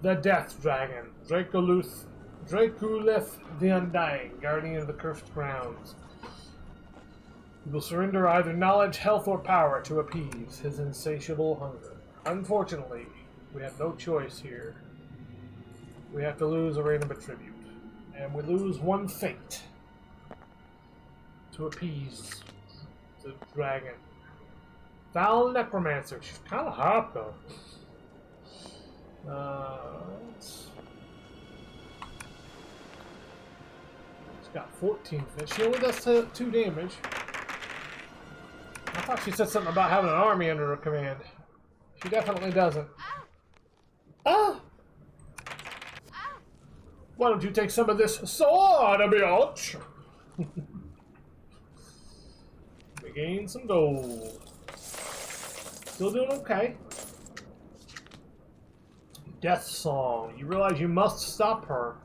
The Death Dragon, Draculith the Undying, guardian of the cursed grounds. He will surrender either knowledge, health, or power to appease his insatiable hunger. Unfortunately, we have no choice here. We have to lose a random tribute. And we lose one fate to appease the dragon. Foul Necromancer. She's kind of hot, though. She's got 14 fits. She only does 2 damage. I thought she said something about having an army under her command. She definitely doesn't. Ah! Why don't you take some of this sword, bitch? We gain some gold. Still doing okay. Death Song. You realize you must stop her.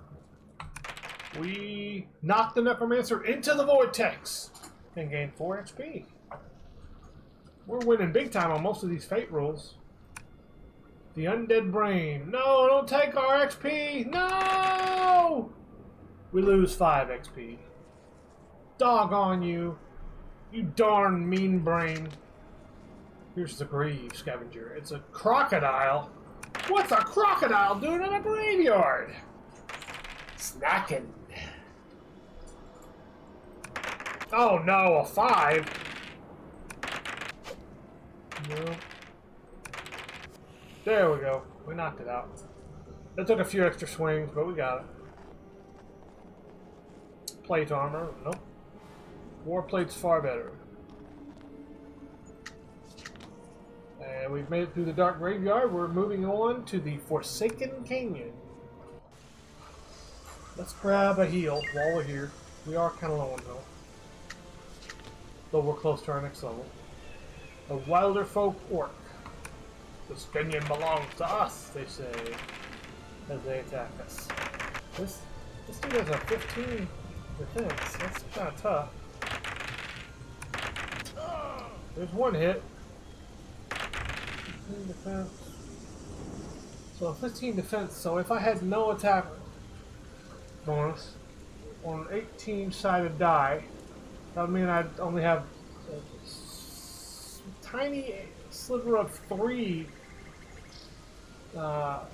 We knock the Necromancer into the Vortex and gain 4 XP. We're winning big time on most of these fate rolls. The Undead Brain. No, don't take our XP. No! We lose 5 XP. Dog on you. You darn mean brain. Here's the Grave Scavenger. It's a crocodile. What's a crocodile doing in a graveyard? Snacking. Oh no, a 5. No. There we go. We knocked it out. That took a few extra swings, but we got it. Plate armor. Nope. War plate's far better. And we've made it through the Dark Graveyard. We're moving on to the Forsaken Canyon. Let's grab a heal while we're here. We are kind of low on health. Though we're close to our next level. A Wilder Folk Orc. This canyon belongs to us, they say, as they attack us. This dude has a 15 defense. That's kind of tough. There's one hit. 15 defense. So 15 defense. So if I had no attack bonus on an 18-sided die, that would mean I'd only have a tiny sliver of 3 that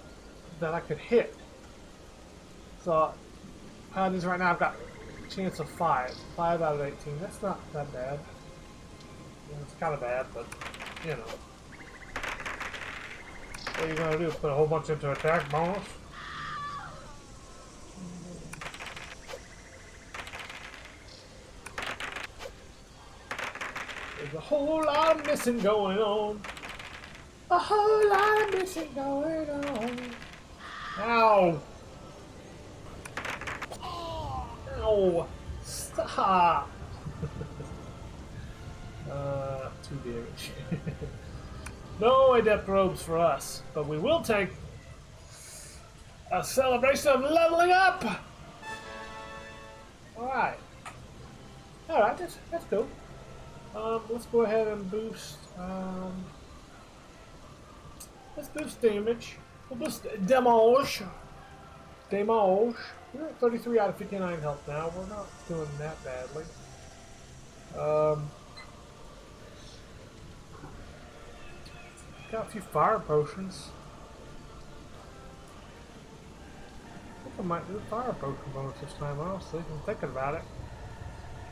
I could hit. So how it is right now, I've got a chance of 5 out of 18. That's not that bad. It's kind of bad, but you know, what are you gonna do? Put a whole bunch into attack bonus? There's a whole lot of missing going on. A whole lot of missing going on. Ow! Ow! Stop! 2 damage. No adept robes for us, but we will take a celebration of leveling up! Alright. Alright, that's cool. Let's go ahead and boost, let's boost damage. We'll boost damage. Damage. We're at 33 out of 59 health now. We're not doing that badly. Got a few fire potions. I think I might do a fire potion bonus this time, honestly. I'm thinking about it.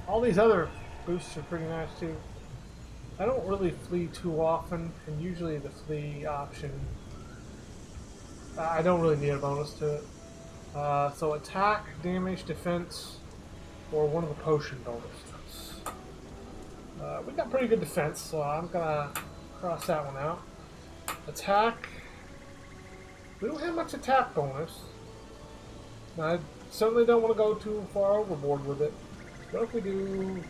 All these other boosts are pretty nice too. I don't really flee too often, and usually the flee option, I don't really need a bonus to it. So attack, damage, defense, or one of the potion bonuses. We got pretty good defense, so I'm gonna cross that one out. Attack. We don't have much attack bonus. I certainly don't want to go too far overboard with it. What if we do...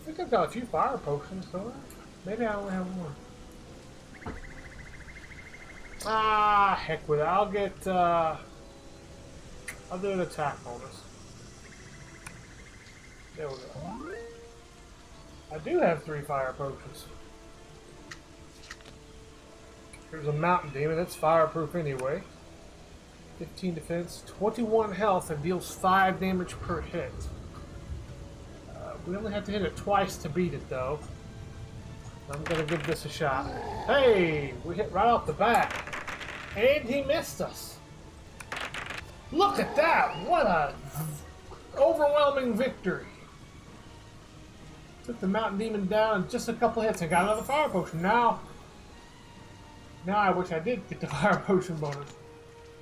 I think I've got a few fire potions, don't I? Maybe I only have one. Ah, heck with it. I'll do an attack bonus. There we go. I do have 3 fire potions. Here's a mountain demon. That's fireproof anyway. 15 defense, 21 health, and deals 5 damage per hit. We only have to hit it twice to beat it, though. I'm gonna give this a shot. Hey! We hit right off the bat. And he missed us. Look at that! What a overwhelming victory. Took the mountain demon down in just a couple hits and got another fire potion. Now I wish I did get the fire potion bonus.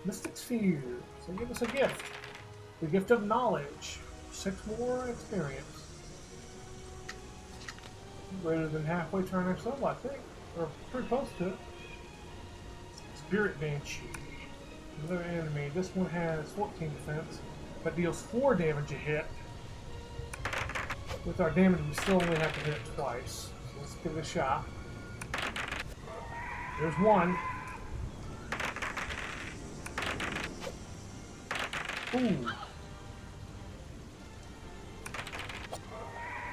Mystic Sphere. So give us a gift. The gift of knowledge. 6 more experience. Greater than halfway to our next level, I think. Or pretty close to it. Spirit Banshee. Another enemy. This one has 14 defense, but deals 4 damage a hit. With our damage, we still only have to hit it twice. So let's give it a shot. There's one. Ooh.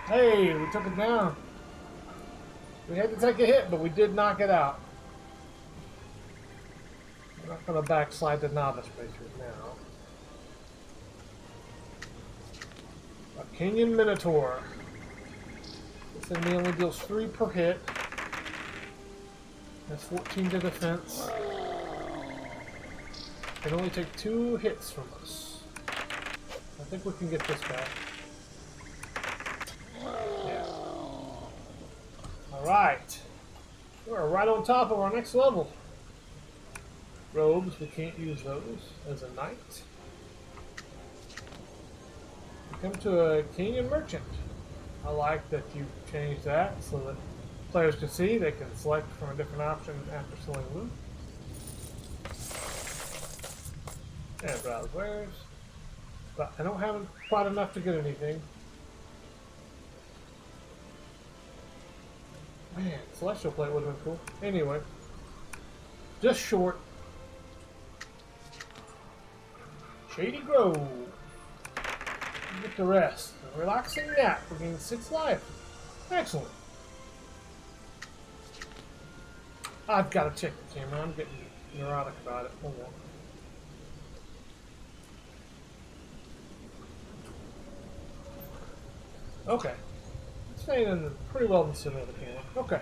Hey, we took it down. We had to take a hit, but we did knock it out. I'm not going to backslide the novice racers now. A Kenyan Minotaur. This enemy only deals 3 per hit. Has 14 to defense. Can only take 2 hits from us. I think we can get this back. Yeah. Alright. We're right on top of our next level. Robes, we can't use those as a knight. We come to a Kenyan merchant. I like that you changed that so that players can see they can select from a different option after selling loot. And browse wares. But I don't have quite enough to get anything. Man, Celestial Plate would have been cool. Anyway, just short. Shady Grove. Get the rest. A relaxing nap. We're getting 6 life. Excellent. I've got to check the camera. I'm getting neurotic about it. Hold on. Okay. Staying in pretty well in the center of the camera. Okay.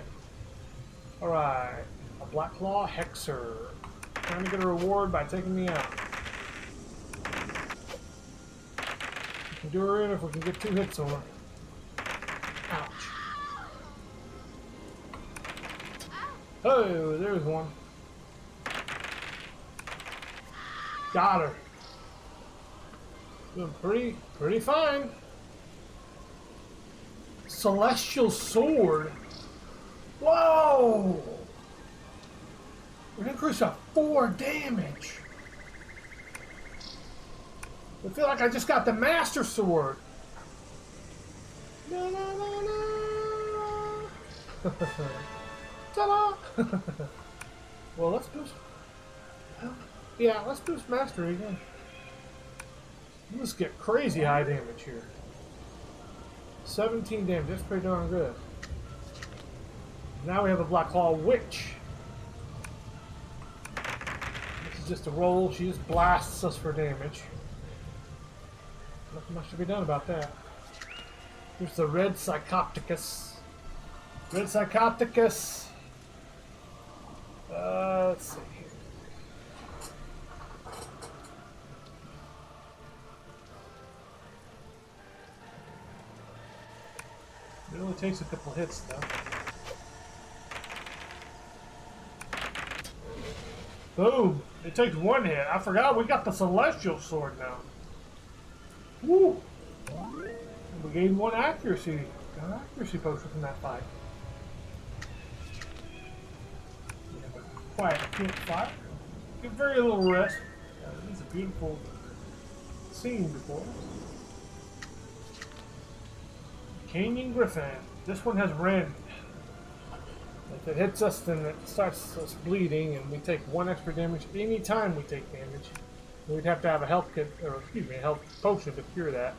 Alright. A Black Claw Hexer. Trying to get a reward by taking me out. We can do her in if we can get 2 hits on her. Ouch. Oh, there's one. Got her. Doing pretty fine. Celestial Sword. Whoa! We're increased by 4 damage. I feel like I just got the Master Sword. Na, na, na, na. Ta-da! Well, let's boost. Yeah, let's boost Mastery again. Let's get crazy high damage here. 17 damage, that's pretty darn good. Now we have a Black Claw Witch. This is just a roll, she just blasts us for damage. Nothing much to be done about that. Here's the Red Psychopticus. Red Psychopticus. Let's see here. It only takes a couple hits, though. Boom! It takes 1 hit. I forgot we got the Celestial Sword now. Woo! We gained 1 accuracy. Got an accuracy potion from that fight. We have a quiet campfire. Get very little rest. This is a beautiful scene before us. Canyon Griffin. This one has rend. If it hits us, then it starts us bleeding, and we take 1 extra damage any time we take damage. We'd have to have a health kit, or excuse me, a health potion to cure that.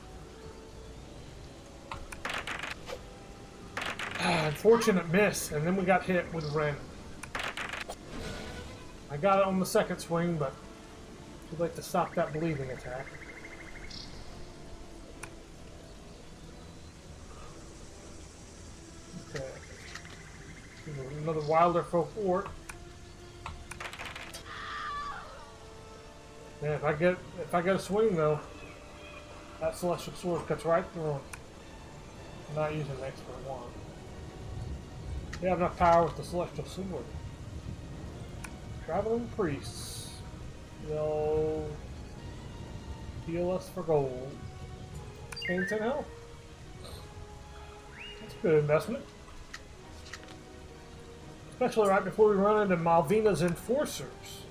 Unfortunate miss, and then we got hit with rend. I got it on the second swing, but too late to stop that bleeding attack. Okay. Another Wilder Folk Orc. Yeah, if I get a swing though, that Celestial Sword cuts right through him. I'm not using an expert one. They have enough power with the Celestial Sword. Traveling Priests. They'll heal us for gold. Gain 10 health. That's a good investment. Especially right before we run into Malvina's Enforcers.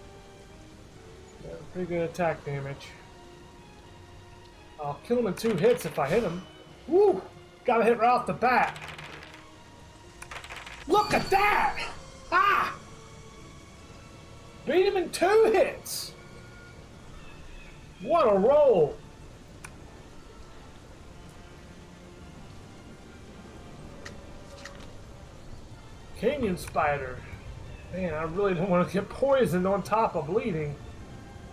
Yeah, pretty good attack damage. I'll kill him in 2 hits if I hit him. Woo! Gotta hit right off the bat. Look at that! Ah! Beat him in 2 hits! What a roll! Canyon Spider. Man, I really don't want to get poisoned on top of bleeding.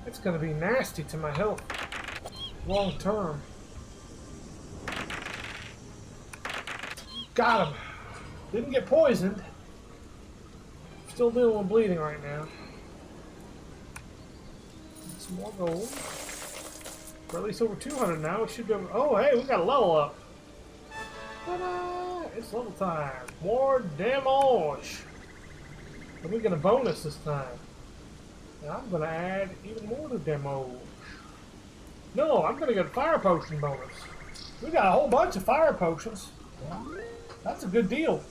It's going to be nasty to my health. Long term. Got him. Didn't get poisoned. Still dealing with bleeding right now. Some more gold. We're at least over 200 now. We should be able to... Oh, hey, we got a level up. Ta-da! It's level time. More damage. And we get a bonus this time. Now I'm going to add even more to damage. No, I'm going to get a fire potion bonus. We got a whole bunch of fire potions. That's a good deal.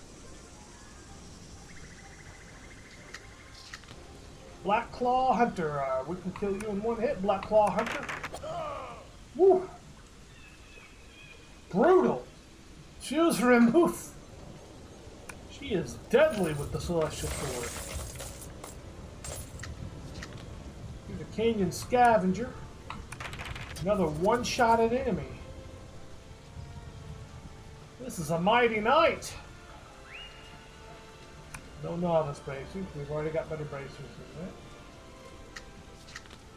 Black Claw Hunter. We can kill you in 1 hit, Black Claw Hunter. Woo! Brutal. Choose remove. She is deadly with the Celestial Sword. Here's a Canyon Scavenger. Another one-shotted enemy. This is a mighty knight. No novice bracers. We've already got better bracers than that.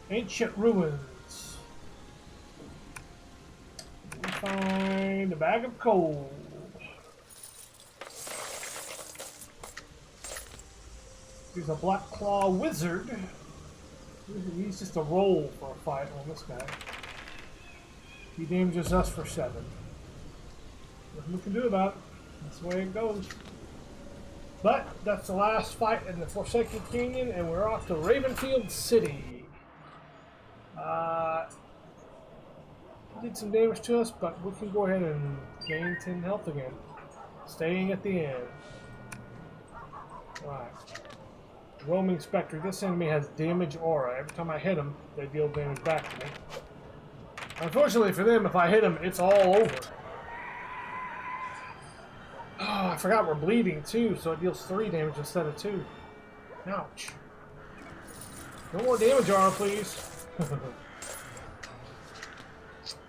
Ancient Ruins. We find a bag of coal. Here's a Black Claw Wizard. He's just a roll for a fight on this guy. He damages us for 7. Nothing we can do about it. That's the way it goes. But that's the last fight in the Forsaken Canyon, and we're off to Ravenfield City. Did some damage to us, but we can go ahead and gain 10 health again. Staying at the end. Alright. Roaming Spectre. This enemy has damage aura. Every time I hit them, they deal damage back to me. Unfortunately for them, if I hit them, it's all over. Oh, I forgot we're bleeding too, so it deals 3 damage instead of 2. Ouch. No more damage aura, please.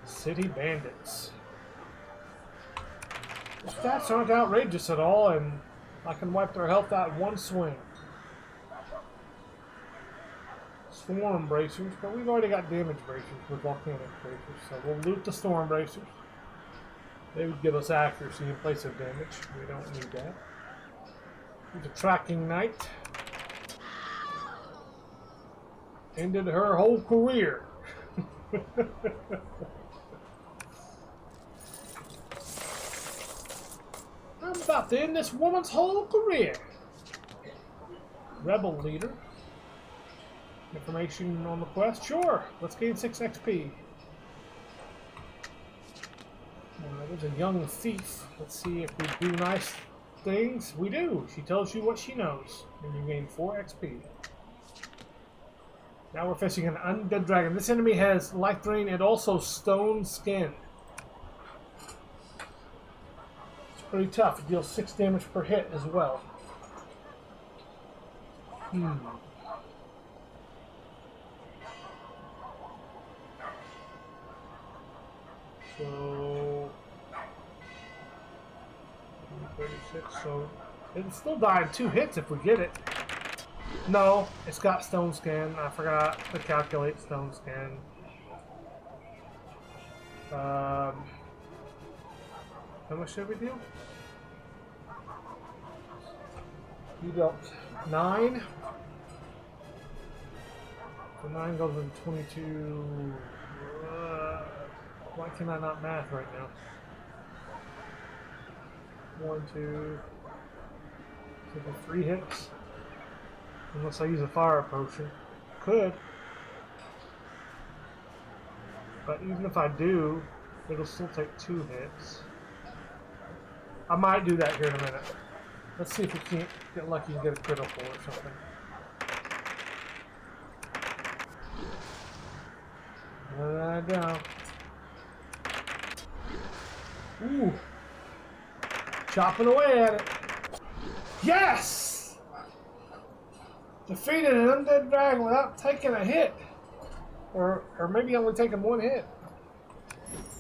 City Bandits. The stats aren't outrageous at all, and I can wipe their health out in 1 swing. Storm Bracers, but we've already got damage bracers with volcanic bracers, so we'll loot the Storm Bracers. They would give us accuracy in place of damage. We don't need that. Here's a Tracking Knight. Ended her whole career. I'm about to end this woman's whole career. Rebel Leader. Information on the quest? Sure. Let's gain 6 XP. There's a young thief. Let's see if we do nice things. We do. She tells you what she knows. And you gain 4 XP. Now we're facing an undead dragon. This enemy has life drain and also stone skin. It's pretty tough. It deals 6 damage per hit as well. So 36, so it'll still die in 2 hits if we get it. No, it's got stone scan. I forgot to calculate stone scan. How much did we do? You dealt 9. So 9 goes into 22. Why can I not math right now? 1, 2, 3 hits. Unless I use a fire potion. Could. But even if I do, it'll still take 2 hits. I might do that here in a minute. Let's see if we can't get lucky and get a critical or something. There I go. Ooh. Chopping away at it. Yes! Defeated an undead dragon without taking a hit. Or maybe only taking 1 hit.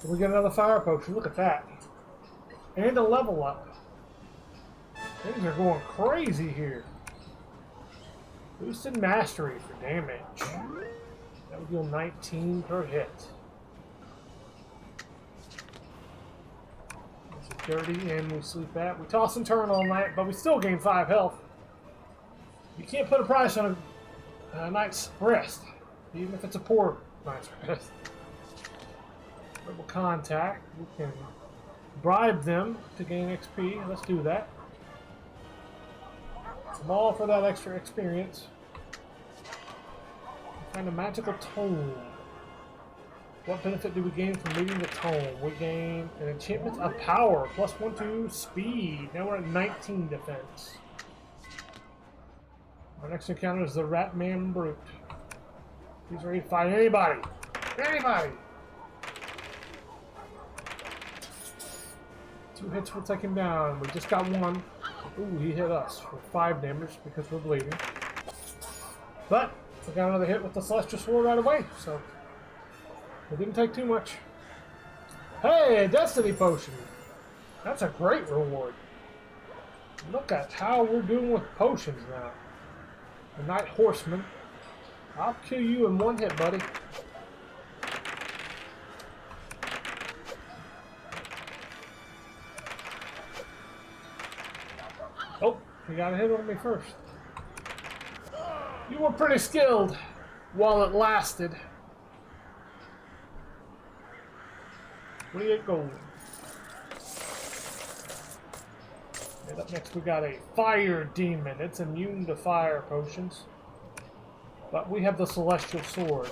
We get another fire potion. Look at that. And a level up. Things are going crazy here. Boosted mastery for damage. That would deal 19 per hit. It's dirty and we sleep at. We toss and turn all night, but we still gain 5 health. You can't put a price on a night's rest, even if it's a poor night's rest. Rebel contact. We can bribe them to gain XP. Let's do that. I'm all for that extra experience. Find a magical tome. What benefit do we gain from reading the tome? We gain an enchantment of power, +1 to speed. Now we're at 19 defense. Our next encounter is the Ratman Brute. He's ready to fight anybody. Anybody! 2 hits will take him down. We just got 1. Ooh, he hit us for 5 damage because we're bleeding. But we got another hit with the Celestial Sword right away, so it didn't take too much. Hey, a Destiny Potion! That's a great reward. Look at how we're doing with potions now. The Night Horseman. I'll kill you in 1 hit, buddy. Oh, he got a hit on me first. You were pretty skilled while it lasted. 28 gold. And up next we got a Fire Demon. It's immune to fire potions. But we have the Celestial Sword.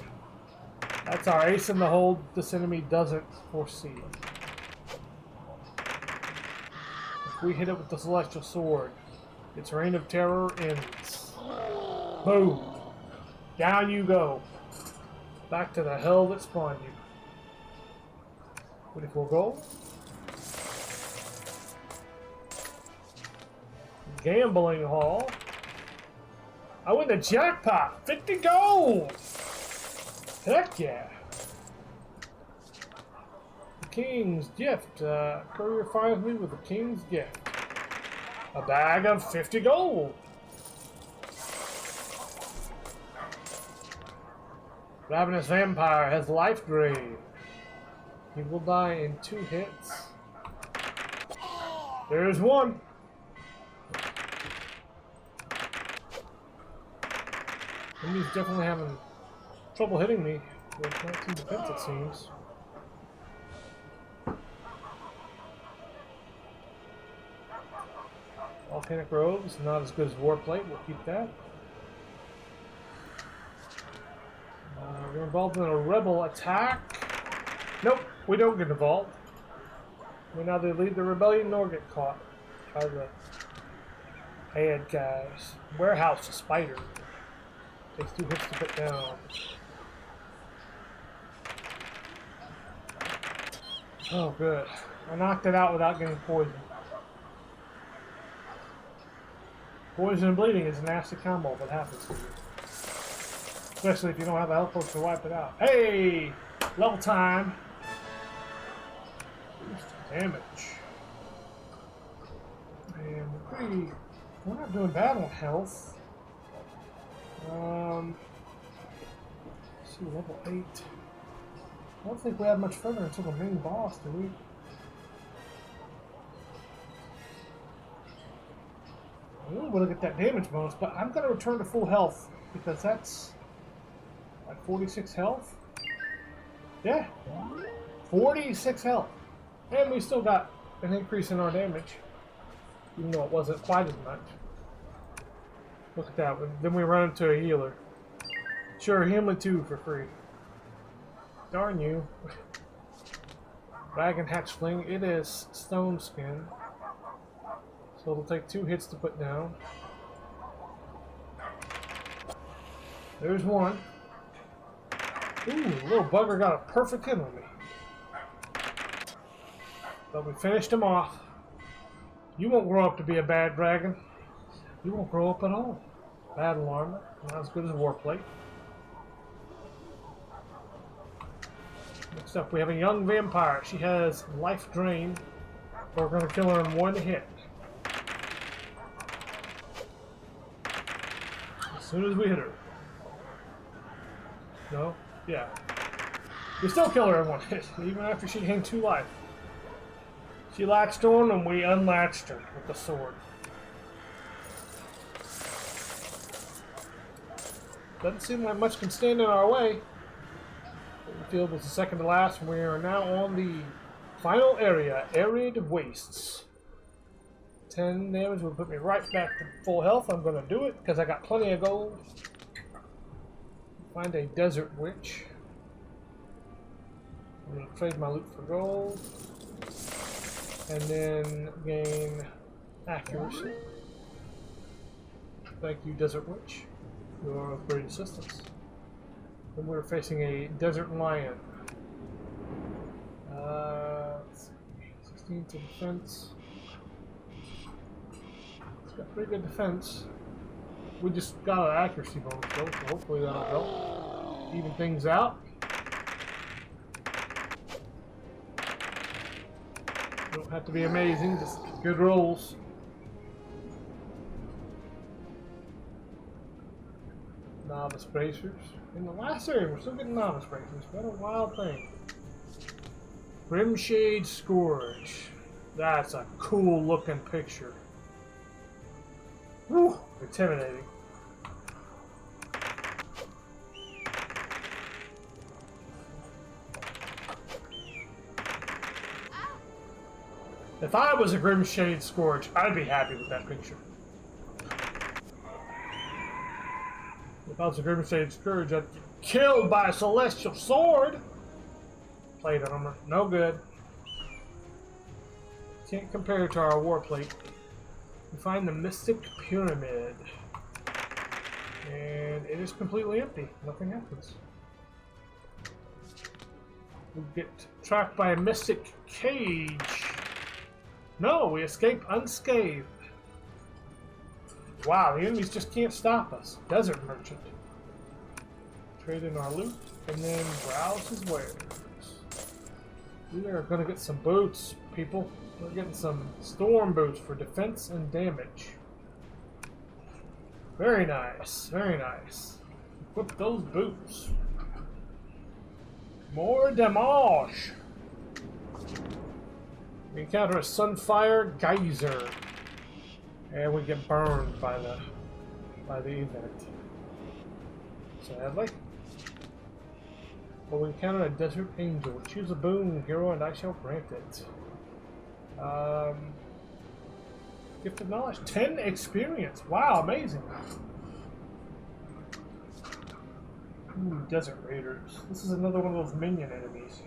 That's our ace in the hole this enemy doesn't foresee. If we hit it with the Celestial Sword, its reign of terror ends. Boom. Down you go. Back to the hell that spawned you. 24 gold. Gambling hall. I win the jackpot. 50 gold. Heck yeah. The King's Gift. Courier finds me with the King's Gift. A bag of 50 gold. Ravenous Vampire has Life Grave. He will die in 2 hits. There's 1. Enemy's definitely having trouble hitting me with 19 defense, it seems. Volcanic Robes, not as good as Warplate. We'll keep that. We're involved in a rebel attack. Nope, we don't get involved. We neither lead the rebellion nor get caught by the bad guys. Warehouse Spider. Takes 2 hits to put down. Oh, good. I knocked it out without getting poisoned. Poison and bleeding is a nasty combo if it happens to you. Especially if you don't have a health potion to wipe it out. Hey! Level time. Damage. And we're not doing bad on health. Let's see, level 8. I don't think we have much further until the main boss, do we? Ooh, we'll look at that damage bonus, but I'm going to return to full health because that's like 46 health. Yeah, 46 health. And we still got an increase in our damage, even though it wasn't quite as much. Look at that. Then we run into a healer. Sure, healing 2 for free. Darn you. Dragon hatchling. It is stone skin. So it'll take 2 hits to put down. There's one. Ooh, little bugger got a perfect hit on me. But we finished him off. You won't grow up to be a bad dragon. You won't grow up at all. Battle armor. Not as good as Warplate. Next up, we have a young vampire. She has life drain. We're going to kill her in 1 hit. As soon as we hit her. No? Yeah. We still kill her in 1 hit, even after she gained 2 life. She latched on and we unlatched her with the sword. Doesn't seem like much can stand in our way. The field was the second to last, and we are now on the final area, Arid Wastes. 10 damage will put me right back to full health. I'm going to do it because I got plenty of gold. Find a desert witch. I'm going to trade my loot for gold. And then gain accuracy. Thank you, desert witch. You are of great assistance. Then we're facing a desert lion. Let's see, 16 to defense. It's got pretty good defense. We just got an accuracy bonus though, so hopefully that'll help even things out. Don't have to be amazing, just good rolls. Novice bracers. In the last area, we're still getting novice bracers. What a wild thing. Grimshade Scourge. That's a cool looking picture. Woo! Intimidating. If I was a Grimshade Scourge, I'd be happy with that picture. If I was a Grimshade Scourge, I'd get killed by a celestial sword. Plate armor, no good. Can't compare it to our war plate. We find the Mystic Pyramid. And it is completely empty. Nothing happens. We get trapped by a mystic cage. No, we escape unscathed. Wow, the enemies just can't stop us. Desert merchant. Trade in our loot and then browse his wares. We are going to get some boots, people. We're getting some storm boots for defense and damage. Very nice, very nice. Equip those boots. More damage. We encounter a Sunfire Geyser. And we get burned by the event. Sadly. But we encounter a Desert Angel. Choose a boon, hero, and I shall grant it. Gift of knowledge. 10 experience. Wow, amazing. Ooh, Desert Raiders. This is another one of those minion enemies.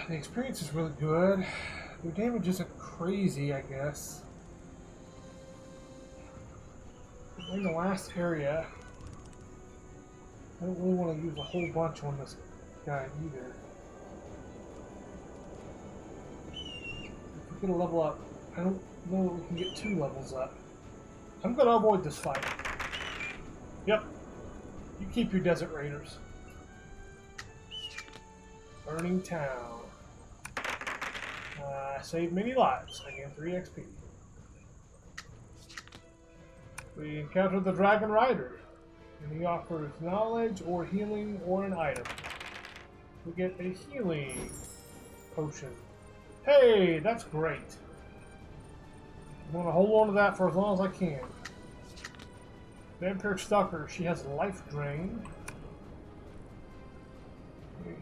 The experience is really good. The damage isn't crazy, I guess. In the last area, I don't really want to use a whole bunch on this guy either. If we get a level up, I don't know that we can get 2 levels up. I'm going to avoid this fight. Yep. You keep your Desert Raiders. Burning Town. I saved many lives. I gained 3 XP. We encounter the Dragon Rider, and he offers knowledge or healing or an item. We get a healing potion. Hey, that's great. I'm going to hold on to that for as long as I can. Vampire Stalker, she has life drain.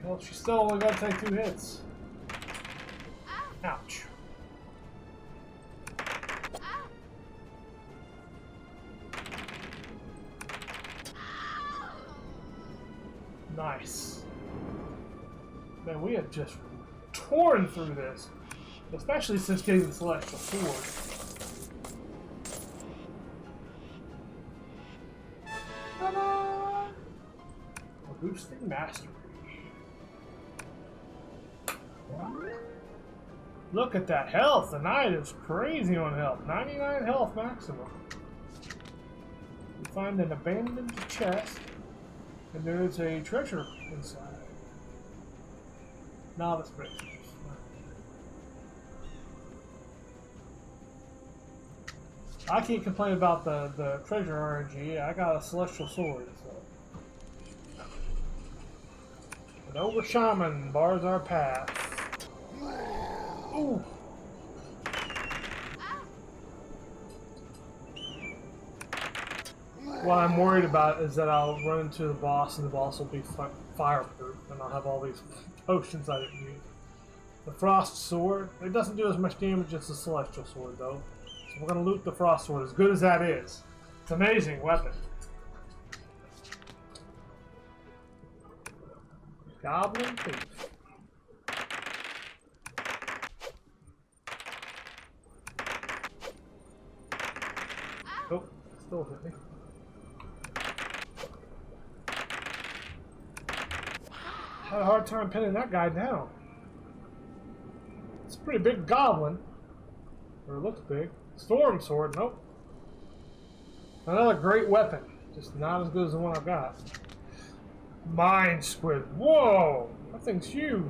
Well, she's still only got to take 2 hits. Ouch. Nice. Man, we have just torn through this. Especially since getting the Celestial Sword. Ta-da! A boosting mastery. Look at that health. The knight is crazy on health. 99 health maximum. We find an abandoned chest, and there is a treasure inside. Novice treasures. I can't complain about the treasure RNG. I got a celestial sword, so. An ogre shaman bars our path. Ooh. What I'm worried about is that I'll run into the boss and the boss will be fireproof and I'll have all these potions I didn't use. The frost sword, it doesn't do as much damage as the celestial sword though. So we're going to loot the frost sword, as good as that is. It's an amazing weapon. Goblin thief. Oh, still hit me. Had a hard time pinning that guy down. It's a pretty big goblin. Or it looks big. Storm sword, nope. Another great weapon. Just not as good as the one I've got. Mind squid. Whoa! That thing's huge.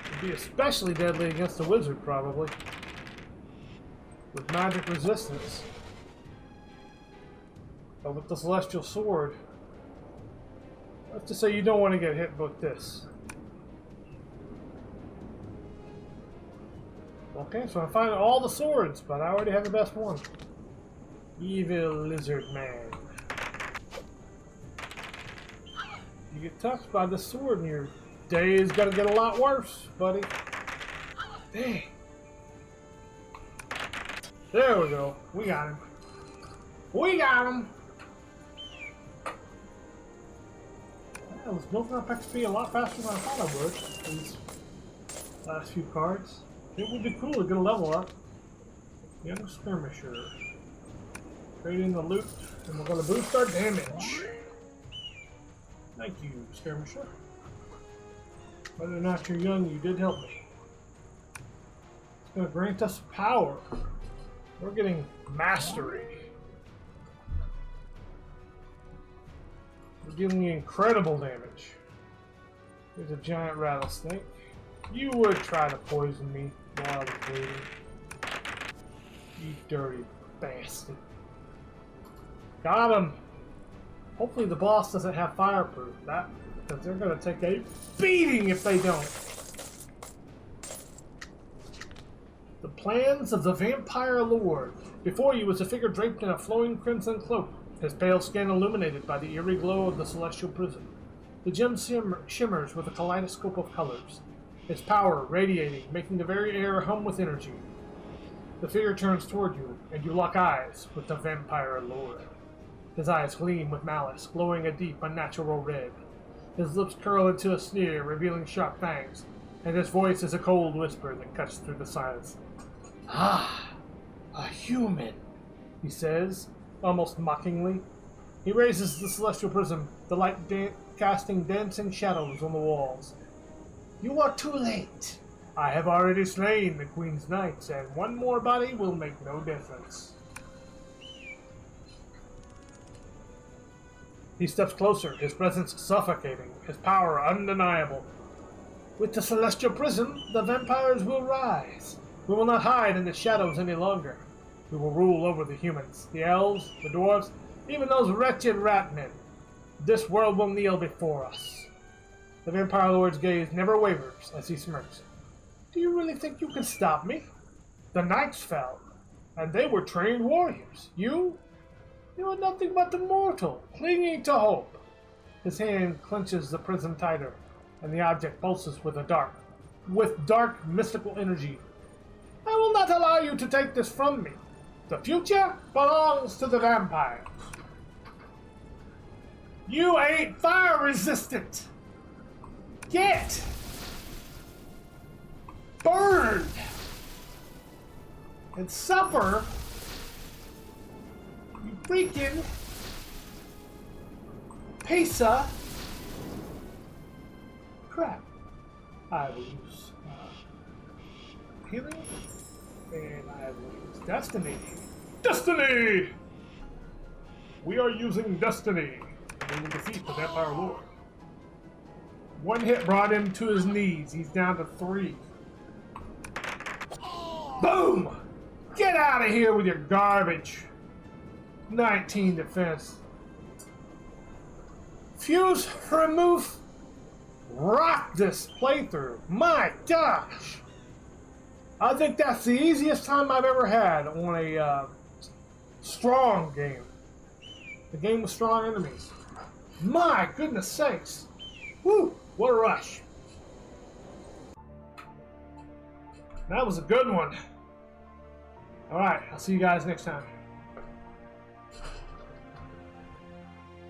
It'd be especially deadly against the wizard, probably. With magic resistance. But with the celestial sword, let's just say you don't want to get hit with this. Okay, so I'm finding all the swords, but I already have the best one. Evil lizard man. You get touched by the sword and your day is gonna get a lot worse, buddy. Dang. There we go. We got him. We got him! I was building up XP a lot faster than I thought I would. These last few cards. It would be cool to get a level up. Young skirmisher. Trade in the loot, and we're going to boost our damage. Thank you, skirmisher. Whether or not you're young, you did help me. It's going to grant us power. We're getting mastery. We're giving you incredible damage. There's a giant rattlesnake. You would try to poison me while I was bleeding. You dirty bastard. Got him! Hopefully the boss doesn't have fireproof. Because they're going to take a beating if they don't. The plans of the Vampire Lord. Before you was a figure draped in a flowing crimson cloak, his pale skin illuminated by the eerie glow of the celestial prism. The gem shimmers with a kaleidoscope of colors, its power radiating, making the very air hum with energy. The figure turns toward you, and you lock eyes with the Vampire Lord. His eyes gleam with malice, glowing a deep, unnatural red. His lips curl into a sneer, revealing sharp fangs, and his voice is a cold whisper that cuts through the silence. Ah, a human, he says, almost mockingly. He raises the celestial prism, the light casting dancing shadows on the walls. You are too late. I have already slain the Queen's Knights, and one more body will make no difference. He steps closer, his presence suffocating, his power undeniable. With the celestial prism, the vampires will rise. We will not hide in the shadows any longer. We will rule over the humans, the elves, the dwarves, even those wretched ratmen. This world will kneel before us. The vampire lord's gaze never wavers as he smirks. Do you really think you can stop me? The knights fell, and they were trained warriors. You are nothing but a mortal, clinging to hope. His hand clenches the prism tighter, and the object pulses with dark mystical energy. I will not allow you to take this from me. The future belongs to the vampire. You ain't fire resistant. Get burned and suffer. You freaking piece of crap. I will use healing, and I will use destiny. Destiny! We are using destiny. We will defeat the vampire lord. One hit brought him to his knees. He's down to 3. Boom! Get out of here with your garbage. 19 defense. Fuse remove. Rock this playthrough. My gosh! I think that's the easiest time I've ever had on a strong game. A game with strong enemies. My goodness sakes. Woo! What a rush. That was a good one. Alright, I'll see you guys next time.